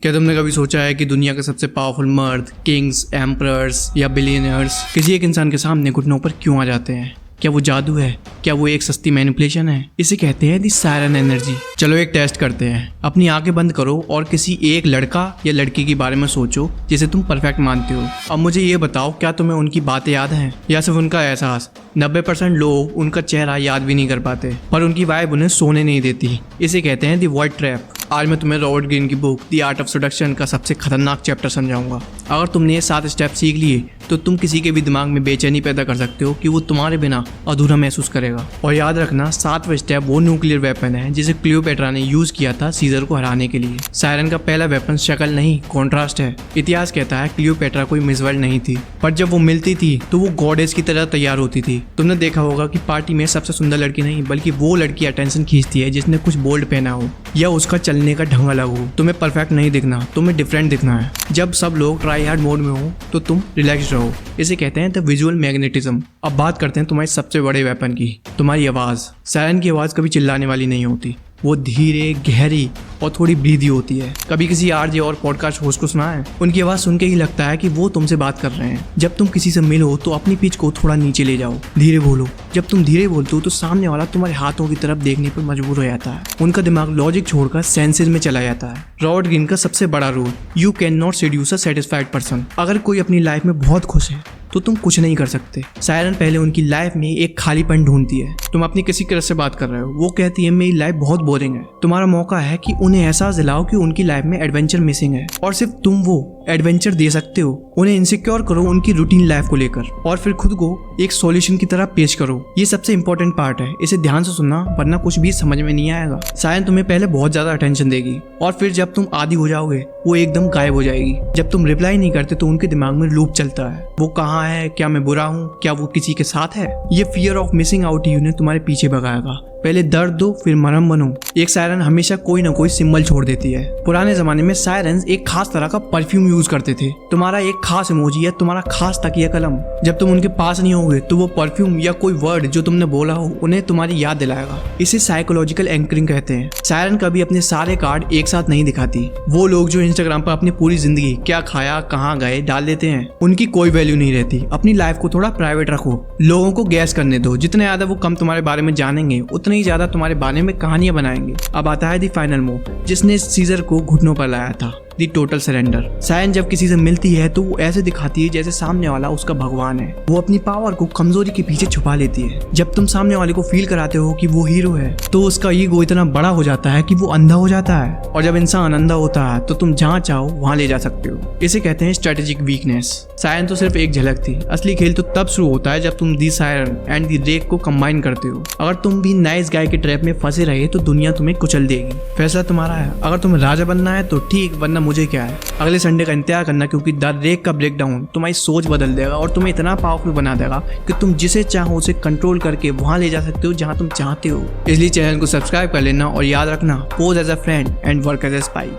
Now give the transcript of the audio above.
क्या तुमने कभी सोचा है कि दुनिया के सबसे पावरफुल मर्द, किंग्स, एम्परर्स या बिलियनर्स किसी एक इंसान के सामने घुटनों पर क्यों आ जाते हैं? क्या वो जादू है? क्या वो एक सस्ती मैनिपुलेशन है? इसे कहते हैं दी सायरन एनर्जी। चलो एक टेस्ट करते हैं। अपनी आंखें बंद करो और किसी एक लड़का या लड़की के बारे में सोचो जिसे तुम परफेक्ट मानते हो। अब मुझे ये बताओ, क्या तुम्हें उनकी बातें याद हैं या सिर्फ उनका एहसास? 90% लोग उनका चेहरा याद भी नहीं कर पाते, पर उनकी वाइब उन्हें सोने नहीं देती। इसे कहते हैं दी वर्ड ट्रैप। आज मैं तुम्हें रॉबर्ट ग्रीन की book the art of seduction का सबसे खतरनाक चैप्टर समझाऊंगा। अगर तुमने ये 7 स्टेप सीख लिए तो तुम किसी के भी दिमाग में बेचैनी पैदा कर सकते हो कि वो तुम्हारे बिना अधूरा महसूस करेगा। और याद रखना, 7वां स्टेप वो न्यूक्लियर वेपन है जिसे क्लियोपेट्रा ने यूज किया था सीजर को हराने के लिए। सायरन का पहला वेपन शक्ल नहीं, कॉन्ट्रास्ट है। इतिहास कहता है क्लियोपेट्रा कोई मिस वर्ल्ड नहीं थी, पर जब वो मिलती थी तो वो गॉडेस की तरह तैयार होती थी। तुमने देखा होगा कि पार्टी में सबसे सुंदर लड़की नहीं बल्कि वो लड़की अटेंशन खींचती है जिसने कुछ बोल्ड पहना हो या उसका चलने का ढंग अलग हो। तुम्हें परफेक्ट नहीं दिखना, तुम्हें डिफरेंट दिखना है। जब सब लोग ट्राई हार्ड मोड में हो तो तुम रिलैक्स रहो। इसे कहते हैं द विजुअल मैग्नेटिज्म। अब बात करते हैं तुम्हारे सबसे बड़े वेपन की, तुम्हारी आवाज। सायरन की आवाज कभी चिल्लाने वाली नहीं होती, वो धीरे, गहरी और थोड़ी ब्रीदी होती है। कभी किसी आरजे और पॉडकास्ट होस्ट को सुना है? उनकी आवाज सुन के ही लगता है कि वो तुमसे बात कर रहे हैं। जब तुम किसी से मिलो तो अपनी पिच को थोड़ा नीचे ले जाओ, धीरे बोलो। जब तुम धीरे बोलते हो तो सामने वाला तुम्हारे हाथों की तरफ देखने पर मजबूर हो जाता है। उनका दिमाग लॉजिक छोड़कर सेंसेस में चला जाता है। रॉबर्ट ग्रीन का सबसे बड़ा rule, you can not seduces a satisfied person. अगर कोई अपनी लाइफ में बहुत खुश है तो तुम कुछ नहीं कर सकते। सायरन पहले उनकी लाइफ में एक खालीपन ढूंढती है। तुम अपनी किसी क्रश से बात कर रहे हो, वो कहती है मेरी लाइफ बहुत बोरिंग है। तुम्हारा मौका है कि उन्हें एहसास दिलाओ कि उनकी लाइफ में एडवेंचर मिसिंग है और सिर्फ तुम वो एडवेंचर दे सकते हो। उन्हें इनसिक्योर करो उनकी रूटीन लाइफ को लेकर और फिर खुद को एक सॉल्यूशन की तरह पेश करो। ये सबसे इंपॉर्टेंट पार्ट है, इसे ध्यान से सुनना वरना कुछ भी समझ में नहीं आएगा। सायरन तुम्हें पहले बहुत ज्यादा अटेंशन देगी और फिर जब तुम आदी हो जाओगे वो एकदम गायब हो जाएगी। जब तुम रिप्लाई नहीं करते तो उनके दिमाग में लूप चलता है, वो कहाँ है, क्या मैं बुरा हूँ, क्या वो किसी के साथ है। ये फियर ऑफ मिसिंग आउट ही उन्हें तुम्हारे पीछे भगाएगा। पहले दर्द दो फिर मरहम बनो। एक सायरन हमेशा कोई ना कोई सिंबल छोड़ देती है। पुराने जमाने में सायरन्स एक खास तरह का परफ्यूम यूज करते थे। तुम्हारा एक खास इमोजी या तुम्हारा खास तकिया कलम, जब तुम उनके पास नहीं होगे तो वो परफ्यूम या कोई वर्ड जो तुमने बोला हो उन्हें तुम्हारी याद दिलाएगा। इसे साइकोलॉजिकल एंकरिंग कहते हैं। सायरन कभी अपने सारे कार्ड एक साथ नहीं दिखाती। वो लोग जो इंस्टाग्राम पर अपनी पूरी जिंदगी क्या खाया, कहाँ गए डाल देते हैं, उनकी कोई वैल्यू नहीं रहती। अपनी लाइफ को थोड़ा प्राइवेट रखो, लोगों को गैस करने दो। जितने ज्यादा वो कम तुम्हारे बारे में जानेंगे उतने ही ज्यादा तुम्हारे बारे में कहानियां बनाएंगे। अब आता है दी फाइनल मूव, जिसने सीजर को घुटनों पर लाया था, दी टोटल सरेंडर। सायरन जब किसी से मिलती है तो वो ऐसे दिखाती है जैसे सामने वाला उसका भगवान है। वो अपनी पावर को कमजोरी के पीछे छुपा लेती है। जब तुम सामने वाले को फील कराते हो कि वो हीरो है तो उसका ईगो इतना बड़ा हो जाता है कि वो अंधा हो जाता है। और जब इंसान अंधा होता है तो तुम जहाँ चाहो वहाँ ले जा सकते हो। इसे कहते हैं स्ट्रेटेजिक वीकनेस। सायरन तो सिर्फ एक झलक थी, असली खेल तो तब शुरू होता है जब तुम दी सायरन एंड दी रेक को कंबाइन करते हो। अगर तुम भी नाइस गाय के ट्रैप में फंसे रहे तो दुनिया तुम्हें कुचल देगी। फैसला तुम्हारा है। अगर तुम्हें राजा बनना है तो ठीक, वरना मुझे क्या है। अगले संडे का इंतजार करना, क्योंकि द रेक का ब्रेकडाउन तुम्हारी सोच बदल देगा और तुम्हें इतना पावरफुल बना देगा कि तुम जिसे चाहो उसे कंट्रोल करके वहां ले जा सकते हो जहां तुम चाहते हो। इसलिए चैनल को सब्सक्राइब कर लेना और याद रखना, pose as a friend and work as a spy.